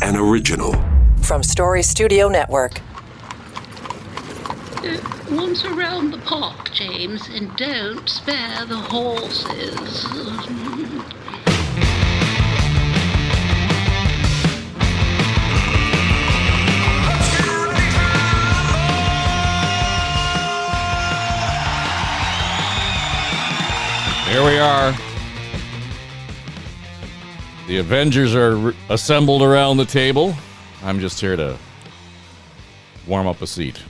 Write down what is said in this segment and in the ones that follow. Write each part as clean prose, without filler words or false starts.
an original. From Story Studio Network. Once around the park, James, and don't spare the horses. Here we are. The Avengers are assembled around the table. I'm just here to warm up a seat.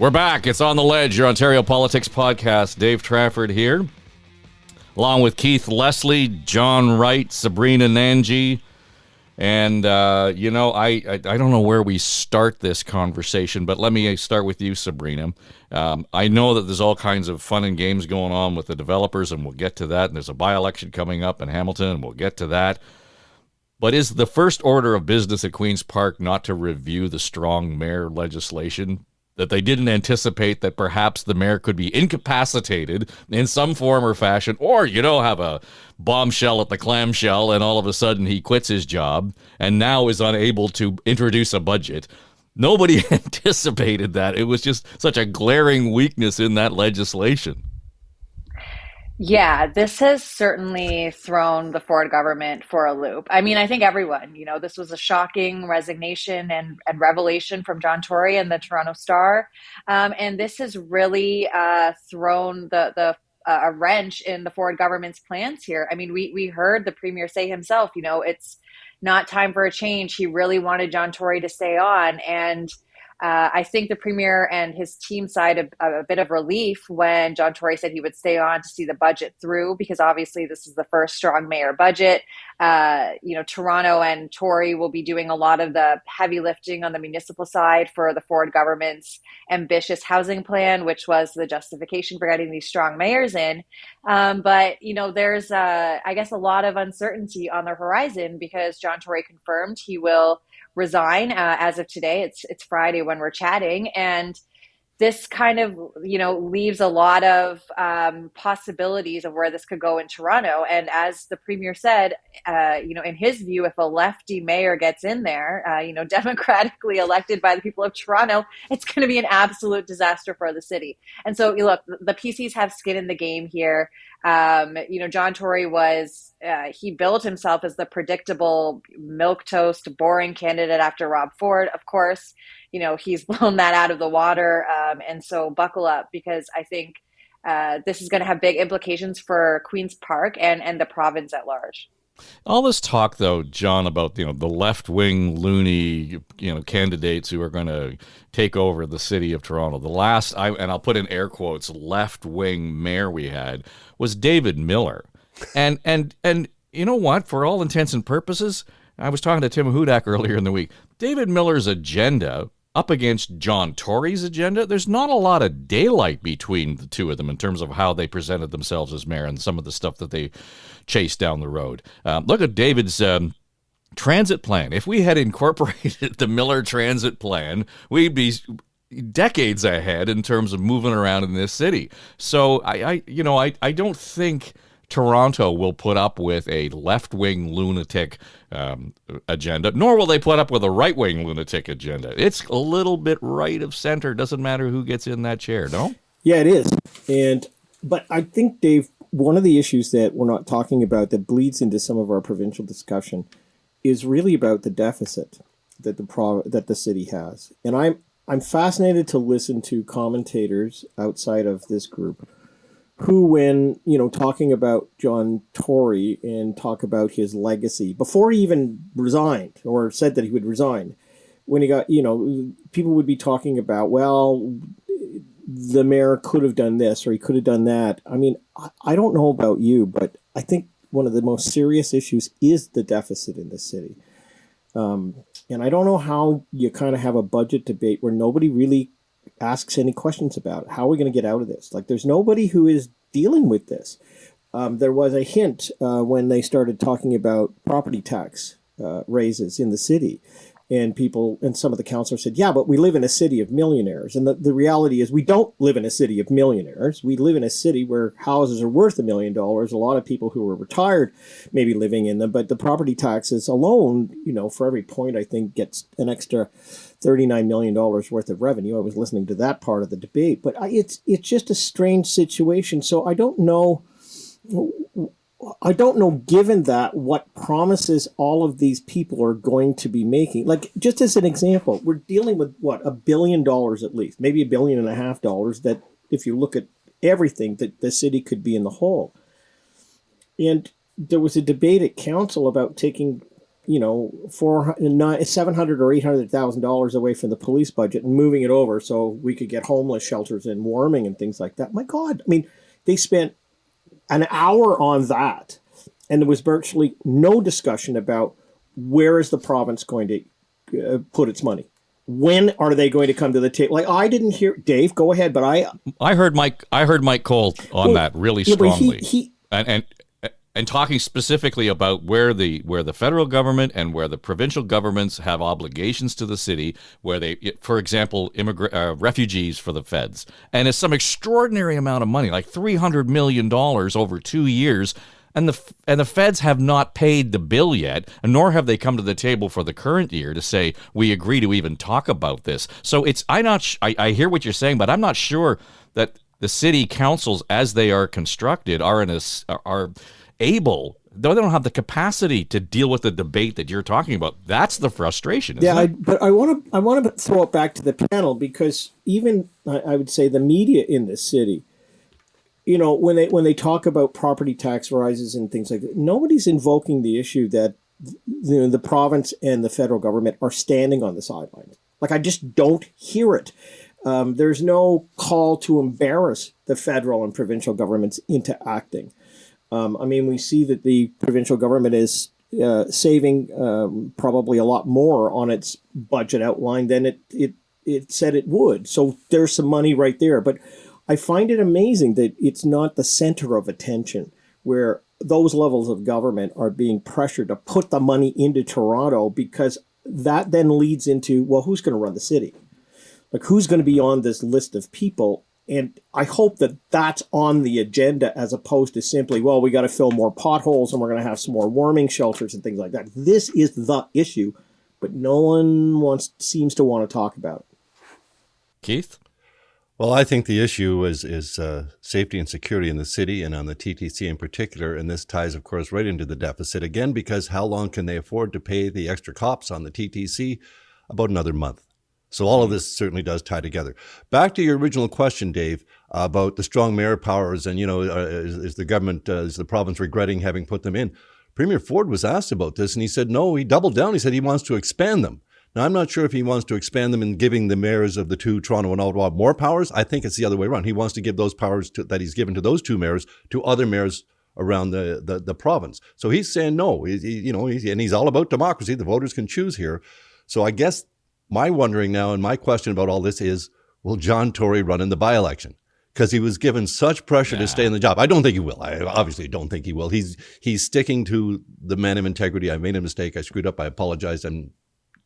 We're back. It's On the Ledge, your Ontario Politics podcast. Dave Trafford here, along with Keith Leslie, John Wright, Sabrina Nanji. And, I don't know where we start this conversation, but let me start with you, Sabrina. I know that there's all kinds of fun and games going on with the developers, and we'll get to that. And there's a by-election coming up in Hamilton, and we'll get to that. But is the first order of business at Queen's Park not to review the strong mayor legislation? That they didn't anticipate that perhaps the mayor could be incapacitated in some form or fashion, or, have a bombshell at the Clamshell and all of a sudden he quits his job and now is unable to introduce a budget. Nobody anticipated that. It was just such a glaring weakness in that legislation. Yeah, this has certainly thrown the Ford government for a loop. I mean, I think everyone, this was a shocking resignation and revelation from John Tory and the Toronto Star. And this has really thrown a wrench in the Ford government's plans here. I mean, we heard the premier say himself, it's not time for a change. He really wanted John Tory to stay on. And I think the premier and his team sighed a bit of relief when John Tory said he would stay on to see the budget through, because obviously this is the first strong mayor budget. Toronto and Tory will be doing a lot of the heavy lifting on the municipal side for the Ford government's ambitious housing plan, which was the justification for getting these strong mayors in. But there's, I guess, a lot of uncertainty on the horizon because John Tory confirmed he will resign as of today. It's Friday when we're chatting, and this kind of leaves a lot of possibilities of where this could go in Toronto. And as the premier said, in his view, if a lefty mayor gets in there, democratically elected by the people of Toronto, it's going to be an absolute disaster for the city. And so look, the PCs have skin in the game here. John Tory he billed himself as the predictable milquetoast, boring candidate after Rob Ford. Of course, he's blown that out of the water. And so buckle up, because I think this is going to have big implications for Queen's Park and the province at large. All this talk, though, John, about the left-wing loony candidates who are going to take over the city of Toronto. The last, and I'll put in air quotes, left-wing mayor we had was David Miller, and you know what? For all intents and purposes, I was talking to Tim Hudak earlier in the week. David Miller's agenda up against John Tory's agenda, there's not a lot of daylight between the two of them in terms of how they presented themselves as mayor and some of the stuff that they chased down the road. Look at David's transit plan. If we had incorporated the Miller transit plan, we'd be decades ahead in terms of moving around in this city. So I don't think Toronto will put up with a left-wing lunatic agenda, nor will they put up with a right-wing lunatic agenda. It's a little bit right of center. Doesn't matter who gets in that chair, no? Yeah, it is. But I think, Dave, one of the issues that we're not talking about that bleeds into some of our provincial discussion is really about the deficit that the city has. And I'm fascinated to listen to commentators outside of this group who, when, talking about John Tory and talk about his legacy, before he even resigned or said that he would resign, when he got, people would be talking about, well, the mayor could have done this or he could have done that. I mean, I don't know about you, but I think one of the most serious issues is the deficit in the city. And I don't know how you kind of have a budget debate where nobody really asks any questions about it. How are we going to get out of this? Like, there's nobody who is dealing with this. There was a hint when they started talking about property tax raises in the city. And people, and some of the councillors said, yeah, but we live in a city of millionaires. And the reality is we don't live in a city of millionaires. We live in a city where houses are worth $1 million. A lot of people who are retired may be living in them, but the property taxes alone, for every point, I think gets an extra $39 million worth of revenue. I was listening to that part of the debate, but it's just a strange situation. So I don't know, given that, what promises all of these people are going to be making. Like, just as an example, we're dealing with, $1 billion at least, maybe $1.5 billion, that if you look at everything, that the city could be in the hole. And there was a debate at council about taking, $700,000 or $800,000 away from the police budget and moving it over so we could get homeless shelters and warming and things like that. My God, I mean, they spent an hour on that, and there was virtually no discussion about where is the province going to put its money. When are they going to come to the table? Like, I didn't hear Dave. Go ahead, but I heard Mike Cole on that really strongly, and talking specifically about where the federal government and where the provincial governments have obligations to the city, where they, for example, refugees for the feds, and it's some extraordinary amount of money, like $300 million over 2 years, and the feds have not paid the bill yet, and nor have they come to the table for the current year to say we agree to even talk about this. So I hear what you're saying, but I'm not sure that the city councils, as they are constructed, are able, though they don't have the capacity to deal with the debate that you're talking about. That's the frustration, isn't it? But I want to throw it back to the panel, because even I would say the media in this city, when they talk about property tax rises and things like that, nobody's invoking the issue that the province and the federal government are standing on the sidelines. Like, I just don't hear it. There's no call to embarrass the federal and provincial governments into acting. We see that the provincial government is saving probably a lot more on its budget outline than it said it would. So there's some money right there. But I find it amazing that it's not the center of attention, where those levels of government are being pressured to put the money into Toronto, because that then leads into, well, who's going to run the city? Like, who's going to be on this list of people? And I hope that that's on the agenda, as opposed to simply, well, we got to fill more potholes and we're going to have some more warming shelters and things like that. This is the issue, but no one seems to want to talk about it. Keith? Well, I think the issue is safety and security in the city and on the TTC in particular. And this ties, of course, right into the deficit again, because how long can they afford to pay the extra cops on the TTC? About another month. So all of this certainly does tie together. Back to your original question, Dave, about the strong mayor powers and, is the province regretting having put them in? Premier Ford was asked about this, and he said no. He doubled down. He said he wants to expand them. Now, I'm not sure if he wants to expand them in giving the mayors of the two, Toronto and Ottawa, more powers. I think it's the other way around. He wants to give those powers that he's given to those two mayors to other mayors around the province. So he's saying no. And he's all about democracy. The voters can choose here. So I guess my wondering now, and my question about all this is, will John Tory run in the by-election? Because he was given such pressure to stay in the job. I don't think he will. I obviously don't think he will. He's sticking to the man of integrity. I made a mistake. I screwed up. I apologize. I'm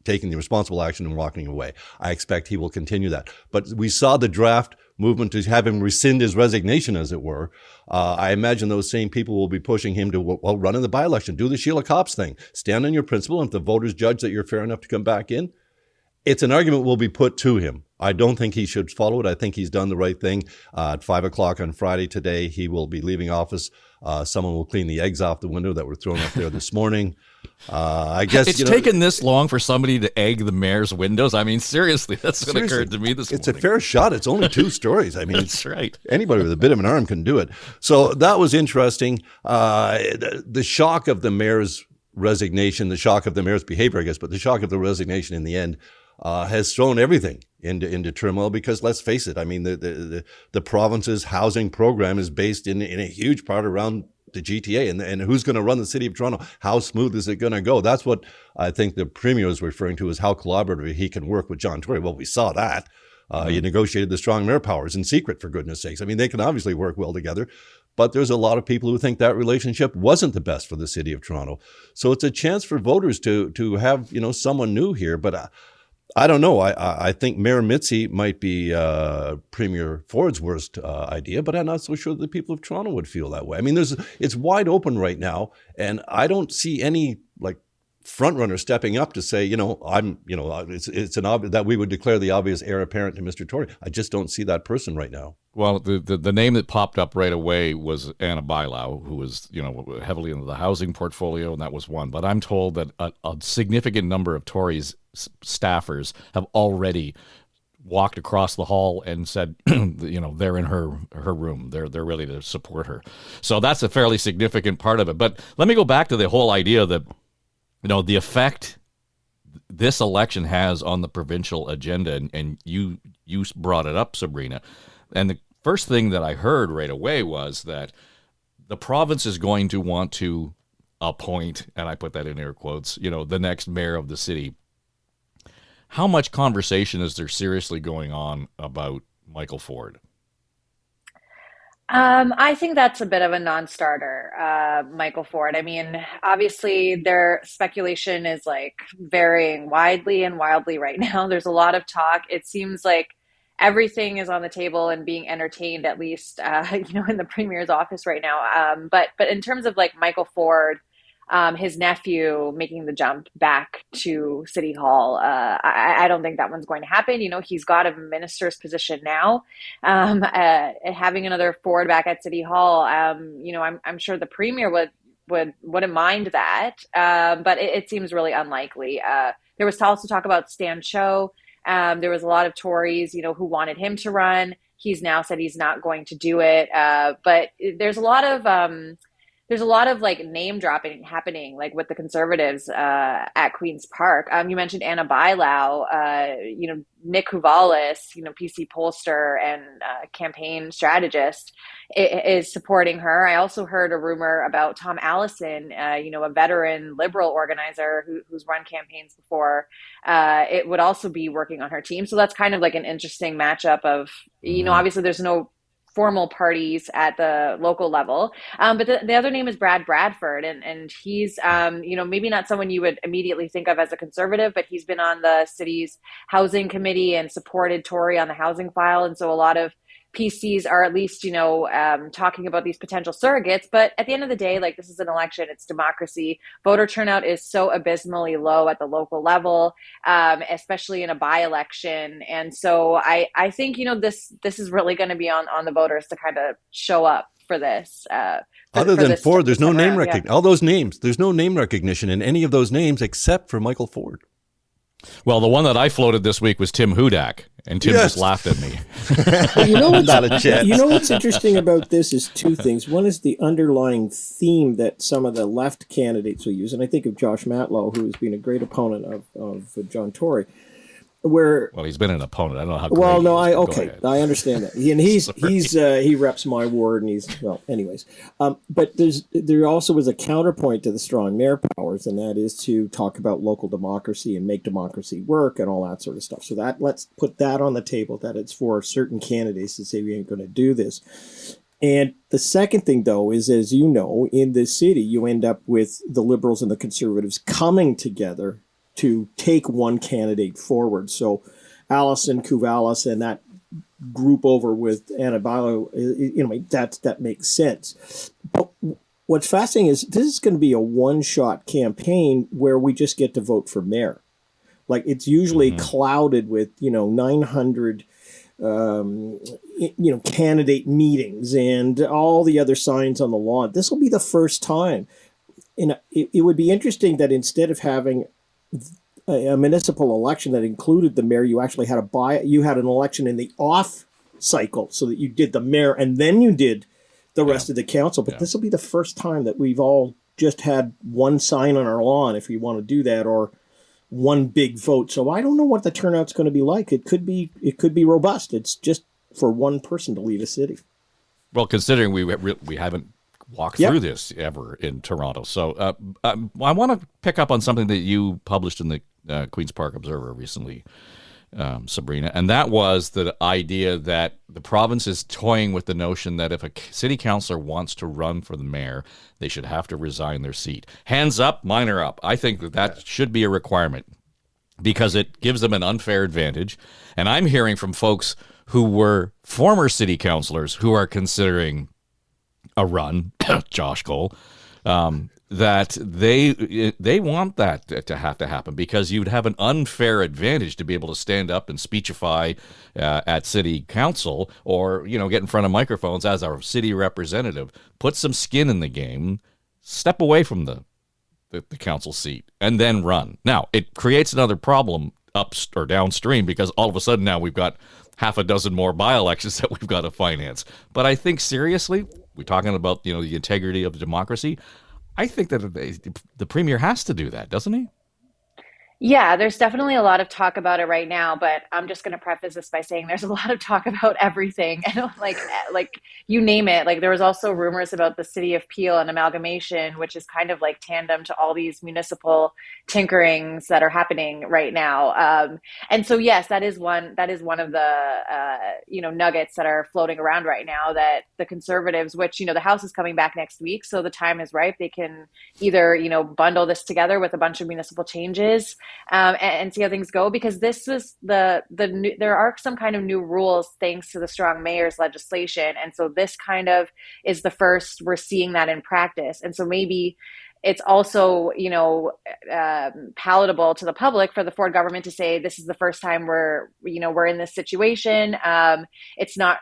taking the responsible action and walking away. I expect he will continue that. But we saw the draft movement to have him rescind his resignation, as it were. I imagine those same people will be pushing him to, run in the by-election. Do the Sheila Copps thing. Stand on your principle. And if the voters judge that you're fair enough to come back in, it's an argument will be put to him. I don't think he should follow it. I think he's done the right thing. At 5 o'clock on Friday today, he will be leaving office. Someone will clean the eggs off the window that were thrown up there this morning. I guess it's taken this long for somebody to egg the mayor's windows. I mean, seriously, that's what occurred to me this morning. It's a fair shot. It's only 2 stories. I mean, that's right. Anybody with a bit of an arm can do it. So that was interesting. The shock of the mayor's resignation, the shock of the mayor's behavior, I guess, but the shock of the resignation in the end has thrown everything into turmoil, because let's face it, I mean, the province's housing program is based in a huge part around the GTA, and who's going to run the city of Toronto? How smooth is it going to go? That's what I think the premier is referring to, is how collaborative he can work with John Tory. Well, we saw that. He negotiated the strong mayor powers in secret, for goodness sakes. I mean, they can obviously work well together. but there's a lot of people who think that relationship wasn't the best for the city of Toronto. So it's a chance for voters to have, someone new here. But I don't know. I think Mayor Mitzi might be Premier Ford's worst idea, but I'm not so sure the people of Toronto would feel that way. I mean, it's wide open right now, and I don't see any front runner stepping up to say, it's an obvious that we would declare the obvious heir apparent to Mr. Tory. I just don't see that person right now. Well, the name that popped up right away was Anna Bailau, who was, heavily into the housing portfolio, and that was one. But I'm told that a significant number of Tory's staffers have already walked across the hall and said, they're in her room. They're ready to support her. So that's a fairly significant part of it. But let me go back to the whole idea that, the effect this election has on the provincial agenda, and you brought it up, Sabrina. And the first thing that I heard right away was that the province is going to want to appoint, and I put that in air quotes, the next mayor of the city. How much conversation is there seriously going on about Michael Ford? I think that's a bit of a non-starter, Michael Ford. I mean, obviously their speculation is varying widely and wildly right now. There's a lot of talk. It seems like everything is on the table and being entertained, at least, in the Premier's office right now. But in terms of Michael Ford, his nephew making the jump back to City Hall, I don't think that one's going to happen. He's got a minister's position now. Having another Ford back at City Hall, I'm sure the Premier wouldn't mind that, but it seems really unlikely. There was also talk about Stan Cho. There was a lot of Tories, who wanted him to run. He's now said he's not going to do it. But there's a lot of name dropping happening with the Conservatives at Queen's Park. You mentioned Anna Bailau, Nick Huvalis, PC pollster and campaign strategist is supporting her. I also heard a rumor about Tom Allison, a veteran Liberal organizer who's run campaigns before. It would also be working on her team. So that's kind of an interesting matchup of, obviously there's no formal parties at the local level. But the other name is Brad Bradford, and he's, maybe not someone you would immediately think of as a Conservative, but he's been on the city's housing committee and supported Tory on the housing file. And so a lot of PCs are at least, talking about these potential surrogates. But at the end of the day, this is an election, it's democracy. Voter turnout is so abysmally low at the local level, especially in a by-election. And so I think, this is really going to be on the voters to kind of show up for this. Other than Ford, there's no name recognition. All those names, there's no name recognition in any of those names except for Michael Ford. Well, the one that I floated this week was Tim Hudak, and Tim just laughed at me. Not a chance. What's interesting about this is two things. One is the underlying theme that some of the left candidates will use, and I think of Josh Matlow, who has been a great opponent of John Tory. Well, he's been an opponent. I don't know how. Well, no, I understand that, and he reps my ward, and anyways. But there also was a counterpoint to the strong mayor powers, and that is to talk about local democracy and make democracy work and all that sort of stuff. So let's put that on the table. That it's for certain candidates to say we ain't going to do this. And the second thing, though, is, as you know, in this city, you end up with the Liberals and the Conservatives coming together to take one candidate forward. So Allison Kuvalis and that group over with Anna Bailau, that makes sense. But what's fascinating is this is going to be a one-shot campaign where we just get to vote for mayor. It's usually clouded with, 900 candidate meetings and all the other signs on the lawn. This will be the first time. And it would be interesting that instead of having a municipal election that included the mayor, you actually had an election in the off cycle, so that you did the mayor and then you did the rest of the council. But this will be the first time that we've all just had one sign on our lawn, if you want to do that, or one big vote. So I don't know what the turnout's going to be like. It could be robust. It's just for one person to lead a city. Well, considering we haven't walk through this ever in Toronto. So I want to pick up on something that you published in the Queen's Park Observer recently. Sabrina, and that was the idea that the province is toying with the notion that if a city councillor wants to run for the mayor, they should have to resign their seat. Hands up, mine are up. I think that should be a requirement because it gives them an unfair advantage. And I'm hearing from folks who were former city councillors who are considering a run, Josh Cole, that they want that to have to happen because you'd have an unfair advantage to be able to stand up and speechify at city council or, get in front of microphones as our city representative. Put some skin in the game, step away from the council seat, and then run. Now, it creates another problem up or downstream because all of a sudden now we've got half a dozen more by-elections that we've got to finance. But I think seriously, we're talking about, the integrity of the democracy. I think that the premier has to do that, doesn't he? Yeah, there's definitely a lot of talk about it right now, but I'm just going to preface this by saying there's a lot of talk about everything. And like you name it. Like there was also rumors about the City of Peel and amalgamation, which is kind of like tandem to all these municipal tinkerings that are happening right now. And so yes, that is one of the nuggets that are floating around right now that the Conservatives, which the House is coming back next week, so the time is ripe. They can either bundle this together with a bunch of municipal changes. And see how things go, because this was there are some kind of new rules thanks to the strong mayor's legislation, and so this kind of is the first we're seeing that in practice, and so maybe it's also palatable to the public for the Ford government to say this is the first time we're in this situation. It's not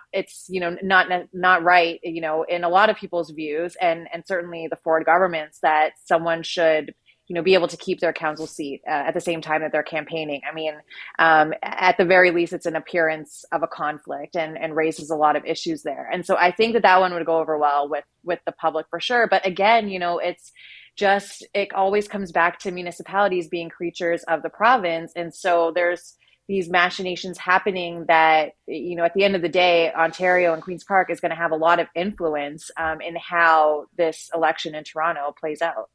right in a lot of people's views, and certainly the Ford government's, that someone should be able to keep their council seat at the same time that they're campaigning. I mean, at the very least, it's an appearance of a conflict and raises a lot of issues there. And so I think that one would go over well with the public for sure. But again, it always comes back to municipalities being creatures of the province. And so there's these machinations happening that, at the end of the day, Ontario and Queen's Park is going to have a lot of influence in how this election in Toronto plays out.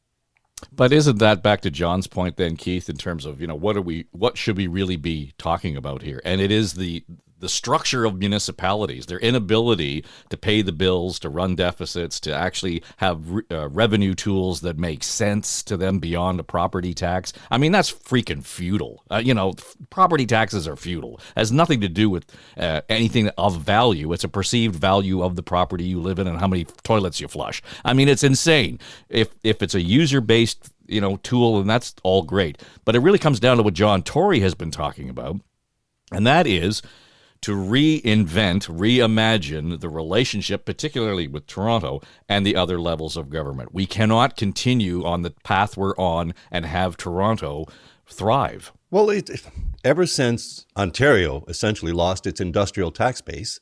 But isn't that back to John's point then, Keith, in terms of, what should we really be talking about here? And it is the structure of municipalities, their inability to pay the bills, to run deficits, to actually have revenue tools that make sense to them beyond a property tax. I mean, that's freaking feudal. Property taxes are feudal. It has nothing to do with anything of value. It's a perceived value of the property you live in and how many toilets you flush. I mean, it's insane. If it's a user-based tool, and that's all great. But it really comes down to what John Tory has been talking about, and that is to reimagine the relationship, particularly with Toronto and the other levels of government. We cannot continue on the path we're on and have Toronto thrive. Well, ever since Ontario essentially lost its industrial tax base,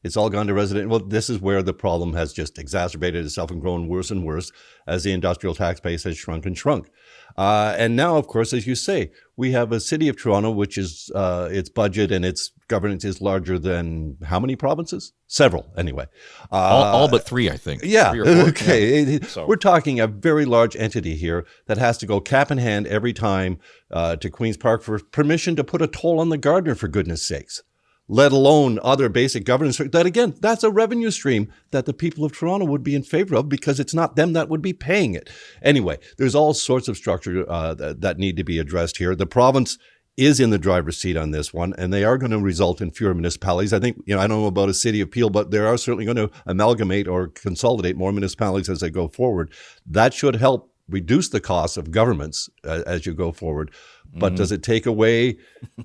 it's all gone to resident. Well, this is where the problem has just exacerbated itself and grown worse and worse as the industrial tax base has shrunk and shrunk. And now, of course, as you say, we have a city of Toronto, which is its budget and its governance is larger than how many provinces? Several, anyway. All but three, I think. Yeah. 3 or 4. Okay. Yeah. So we're talking a very large entity here that has to go cap in hand every time to Queen's Park for permission to put a toll on the gardener, for goodness sakes. Let alone other basic governance. That, again, that's a revenue stream that the people of Toronto would be in favor of because it's not them that would be paying it. Anyway, there's all sorts of structure that need to be addressed here. The province is in the driver's seat on this one, and they are going to result in fewer municipalities. I think, I don't know about a City of Peel, but they are certainly going to amalgamate or consolidate more municipalities as they go forward. That should help reduce the costs of governments as you go forward. But does it take away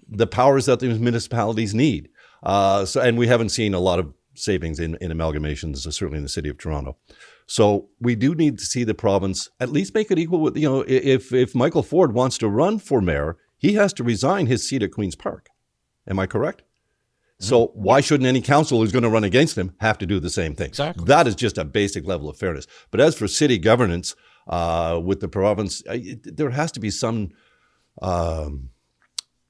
the powers that these municipalities need? And we haven't seen a lot of savings in amalgamations, certainly in the City of Toronto. So we do need to see the province at least make it equal with, if Michael Ford wants to run for mayor, he has to resign his seat at Queen's Park. Am I correct? So why shouldn't any council who's going to run against him have to do the same thing? Exactly. That is just a basic level of fairness. But as for city governance with the province, there has to be some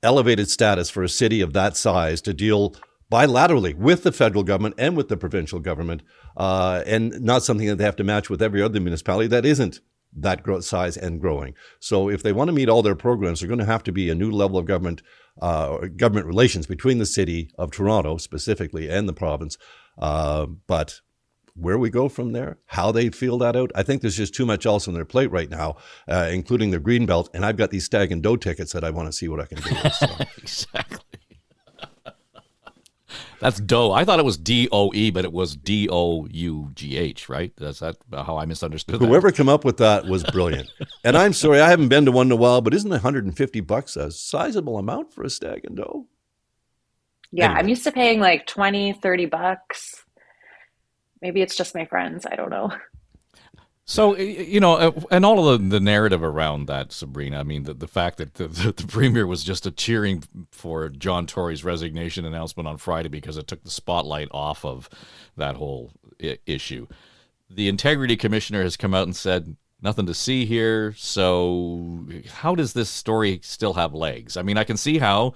elevated status for a city of that size to deal bilaterally with the federal government and with the provincial government, and not something that they have to match with every other municipality that isn't that size and growing. So if they want to meet all their programs, they're going to have to be a new level of government relations between the city of Toronto specifically and the province. But where we go from there, how they feel that out, I think there's just too much else on their plate right now, including the Greenbelt. And I've got these Stag and Doe tickets that I want to see what I can do with. So. Exactly. That's Doe. I thought it was DOE, but it was DOUGH, right? That's that how I misunderstood that. Whoever came up with that was brilliant. And I'm sorry, I haven't been to one in a while, but isn't $150 a sizable amount for a Stag and Doe? Yeah, Anyway. I'm used to paying like $20-$30. Maybe it's just my friends. I don't know. So, and all of the narrative around that, Sabrina, I mean, the fact that the premier was just cheering for John Tory's resignation announcement on Friday because it took the spotlight off of that whole issue. The integrity commissioner has come out and said, nothing to see here. So how does this story still have legs? I mean, I can see how,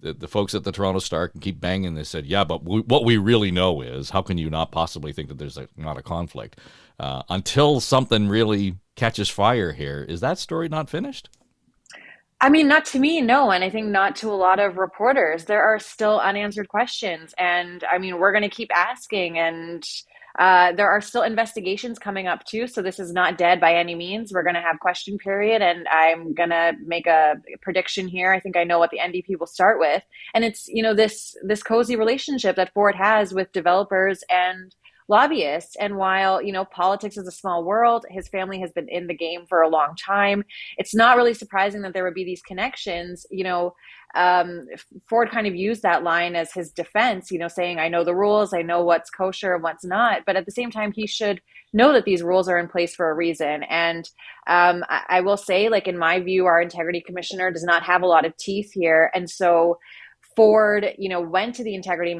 the folks at the Toronto Star can keep banging. They said, yeah, but what we really know is, how can you not possibly think that there's not a conflict? Until something really catches fire here, is that story not finished? I mean, not to me, no. And I think not to a lot of reporters. There are still unanswered questions. And I mean, we're going to keep asking. And there are still investigations coming up too. So this is not dead by any means. We're going to have question period. And I'm going to make a prediction here. I think I know what the NDP will start with. And it's, this cozy relationship that Ford has with developers and lobbyists. And while, politics is a small world, his family has been in the game for a long time. It's not really surprising that there would be these connections. Ford kind of used that line as his defense, saying, I know the rules, I know what's kosher and what's not. But at the same time, he should know that these rules are in place for a reason. And I will say, like, in my view, our integrity commissioner does not have a lot of teeth here. And so Ford, went to the integrity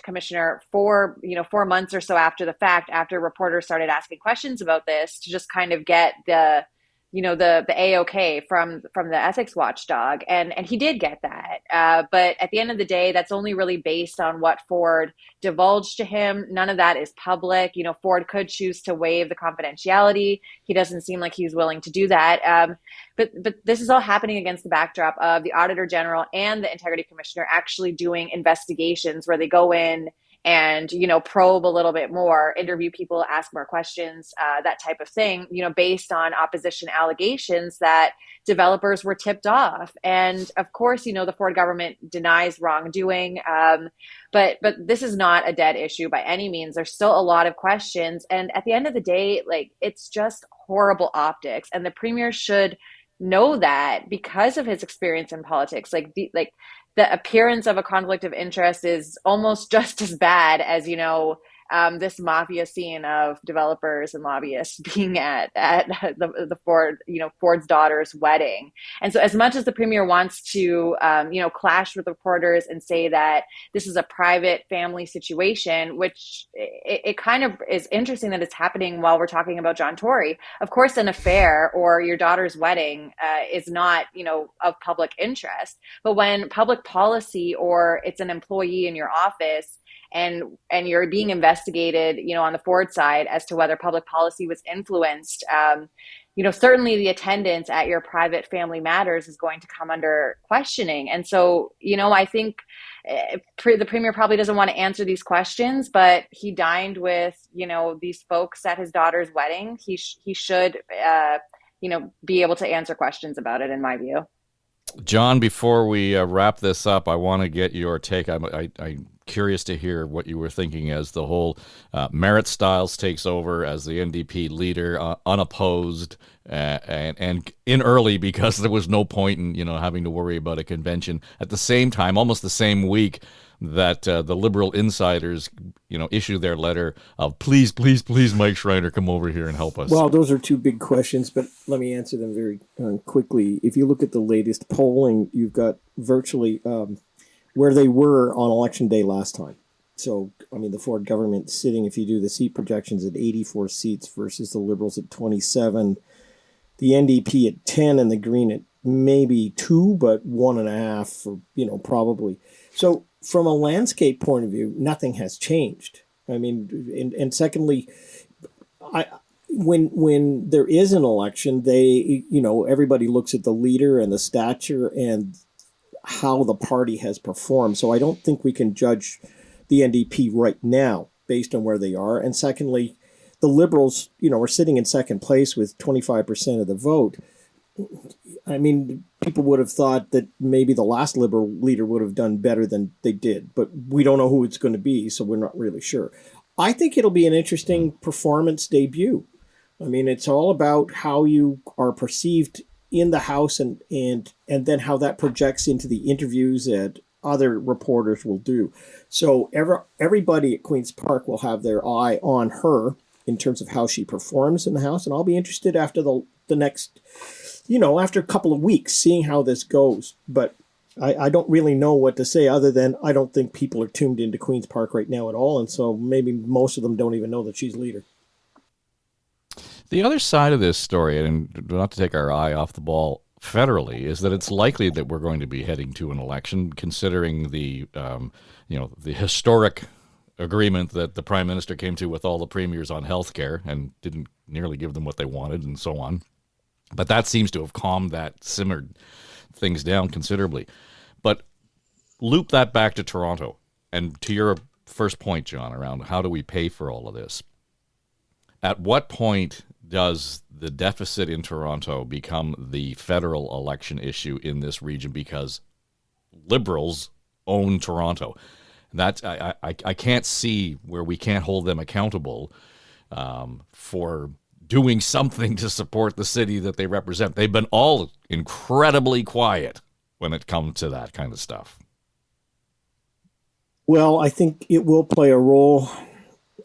commissioner for, 4 months or so after the fact, after reporters started asking questions about this, to just kind of get the A-OK from the ethics watchdog. And he did get that. But at the end of the day, that's only really based on what Ford divulged to him. None of that is public. Ford could choose to waive the confidentiality. He doesn't seem like he's willing to do that. But this is all happening against the backdrop of the Auditor General and the Integrity Commissioner actually doing investigations where they go in and, probe a little bit more, interview people, ask more questions, that type of thing, based on opposition allegations that developers were tipped off. And of course, the Ford government denies wrongdoing. But this is not a dead issue by any means. There's still a lot of questions. And at the end of the day, it's just horrible optics. And the premier should know that because of his experience in politics. The appearance of a conflict of interest is almost just as bad as, this mafia scene of developers and lobbyists being at the Ford, Ford's daughter's wedding. And so as much as the premier wants to, clash with reporters and say that this is a private family situation, which it kind of is interesting that it's happening while we're talking about John Tory. Of course, an affair or your daughter's wedding is not, of public interest. But when public policy or it's an employee in your office and you're being investigated, on the Ford side as to whether public policy was influenced, certainly the attendance at your private family matters is going to come under questioning. And so, I think the premier probably doesn't want to answer these questions, but he dined with, these folks at his daughter's wedding. He should, be able to answer questions about it, in my view. John, before we wrap this up, I want to get your take. I'm curious to hear what you were thinking as the whole Merit Styles takes over as the NDP leader, unopposed and in early because there was no point in having to worry about a convention. At the same time, almost the same week that the Liberal insiders issue their letter of please Mike Schreiner, come over here and help us. Well, those are two big questions, but let me answer them very quickly. If you look at the latest polling, you've got virtually where they were on election day last time. So, the Ford government sitting, if you do the seat projections, at 84 seats versus the Liberals at 27, the NDP at 10, and the Green at maybe 2, but 1.5, probably. So, from a landscape point of view, nothing has changed. And secondly, when there is an election, everybody looks at the leader and the stature and how the party has performed. So I don't think we can judge the NDP right now based on where they are. And secondly, the Liberals, are sitting in second place with 25% of the vote. I mean, people would have thought that maybe the last Liberal leader would have done better than they did, but we don't know who it's going to be, so we're not really sure. I think it'll be an interesting performance debut. I mean, it's all about how you are perceived in the House and then how that projects into the interviews that other reporters will do. So everybody at Queen's Park will have their eye on her in terms of how she performs in the House, and I'll be interested after the next, after a couple of weeks, seeing how this goes. But I don't really know what to say other than I don't think people are tuned into Queen's Park right now at all, and so maybe most of them don't even know that she's leader. The other side of this story, and not to take our eye off the ball federally, is that it's likely that we're going to be heading to an election, considering the historic agreement that the Prime Minister came to with all the premiers on health care and didn't nearly give them what they wanted and so on. But that seems to have calmed simmered things down considerably. But loop that back to Toronto and to your first point, John, around how do we pay for all of this? At what point does the deficit in Toronto become the federal election issue in this region because Liberals own Toronto? That's I can't see where we can't hold them accountable for doing something to support the city that they represent. They've been all incredibly quiet when it comes to that kind of stuff. Well, I think it will play a role.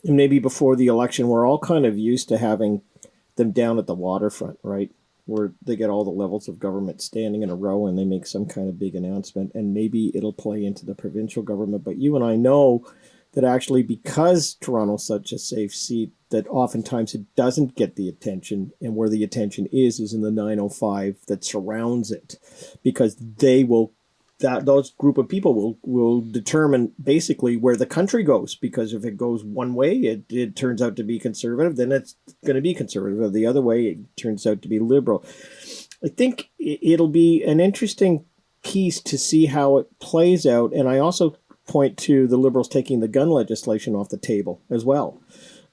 Maybe before the election, we're all kind of used to having them down at the waterfront, right? Where they get all the levels of government standing in a row and they make some kind of big announcement, and maybe it'll play into the provincial government. But you and I know that actually, because Toronto's such a safe seat, that oftentimes it doesn't get the attention, and where the attention is in the 905 that surrounds it, because those group of people will determine basically where the country goes, because if it goes one way, it turns out to be conservative, then it's going to be conservative. The other way, it turns out to be liberal. I think it'll be an interesting piece to see how it plays out. And I also point to the Liberals taking the gun legislation off the table as well,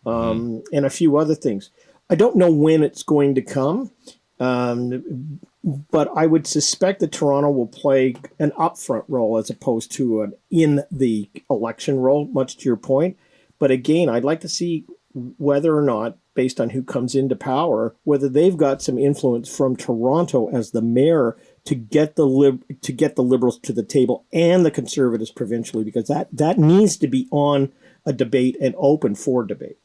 and a few other things. I don't know when it's going to come. But I would suspect that Toronto will play an upfront role as opposed to an in the election role, much to your point. But again, I'd like to see whether or not, based on who comes into power, whether they've got some influence from Toronto as the mayor to get the Liberals to the table and the Conservatives provincially, because that needs to be on a debate and open for debate.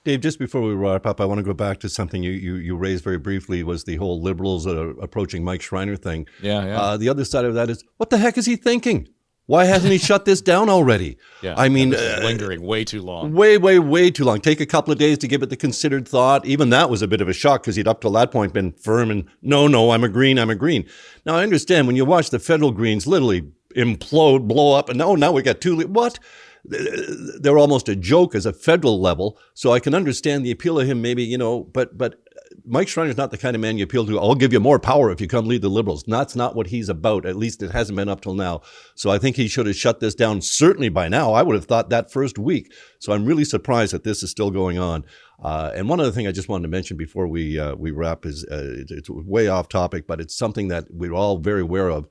Dave, just before we wrap up, I want to go back to something you raised very briefly, was the whole Liberals approaching Mike Schreiner thing. Yeah. The other side of that is, what the heck is he thinking? Why hasn't he shut this down already? Yeah, I mean, lingering way too long. Way too long. Take a couple of days to give it the considered thought. Even that was a bit of a shock because he'd up till that point been firm and no, I'm a Green. Now, I understand when you watch the federal Greens literally implode, blow up, and now we got two. What? They're almost a joke as a federal level, so I can understand the appeal of him maybe, but Mike Schreiner's not the kind of man you appeal to. I'll give you more power if you come lead the Liberals. That's not what he's about. At least it hasn't been up till now. So I think he should have shut this down certainly by now. I would have thought that first week. So I'm really surprised that this is still going on. And one other thing I just wanted to mention before we wrap is it's way off topic, but it's something that we're all very aware of.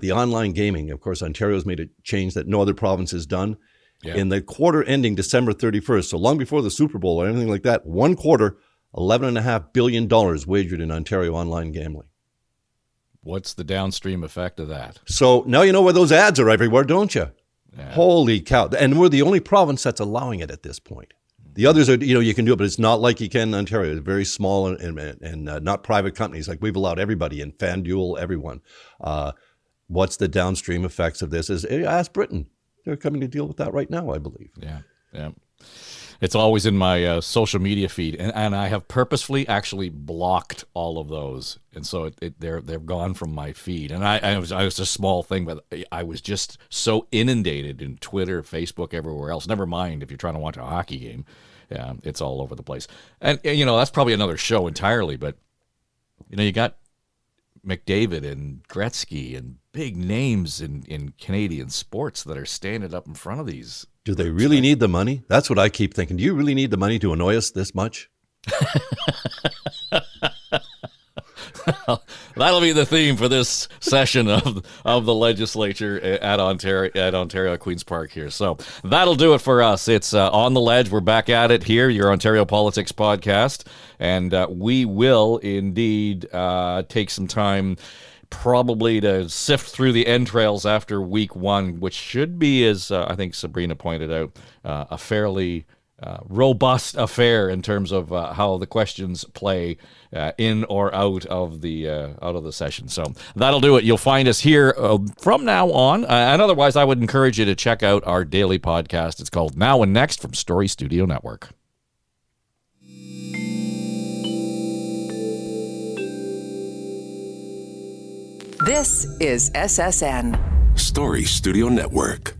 The online gaming. Of course, Ontario's made a change that no other province has done. Yeah. In the quarter ending December 31st, so long before the Super Bowl or anything like that, one quarter, $11.5 billion wagered in Ontario online gambling. What's the downstream effect of that? So now you know where those ads are everywhere, don't you? Yeah. Holy cow. And we're the only province that's allowing it at this point. The others are, you can do it, but it's not like you can in Ontario. It's very small and not private companies. Like we've allowed everybody in, FanDuel, everyone. What's the downstream effects of this? Ask Britain. They're coming to deal with that right now, I believe. Yeah. It's always in my social media feed, and I have purposefully actually blocked all of those, and so they're gone from my feed. And I was a small thing, but I was just so inundated in Twitter, Facebook, everywhere else. Never mind if you're trying to watch a hockey game, Yeah, it's all over the place. And, that's probably another show entirely, but, you got McDavid and Gretzky and big names in Canadian sports that are standing up in front of these. Do they really need the money? That's what I keep thinking. Do you really need the money to annoy us this much? That'll be the theme for this session of the legislature at Ontario Queen's Park here. So that'll do it for us. It's On the Ledge. We're back at it here, your Ontario Politics podcast, and we will indeed take some time probably to sift through the entrails after week one, which should be, as I think Sabrina pointed out, a fairly robust affair in terms of how the questions play in or out of the session. So that'll do it. You'll find us here from now on. And otherwise, I would encourage you to check out our daily podcast. It's called Now and Next from Story Studio Network. This is SSN. Story Studio Network.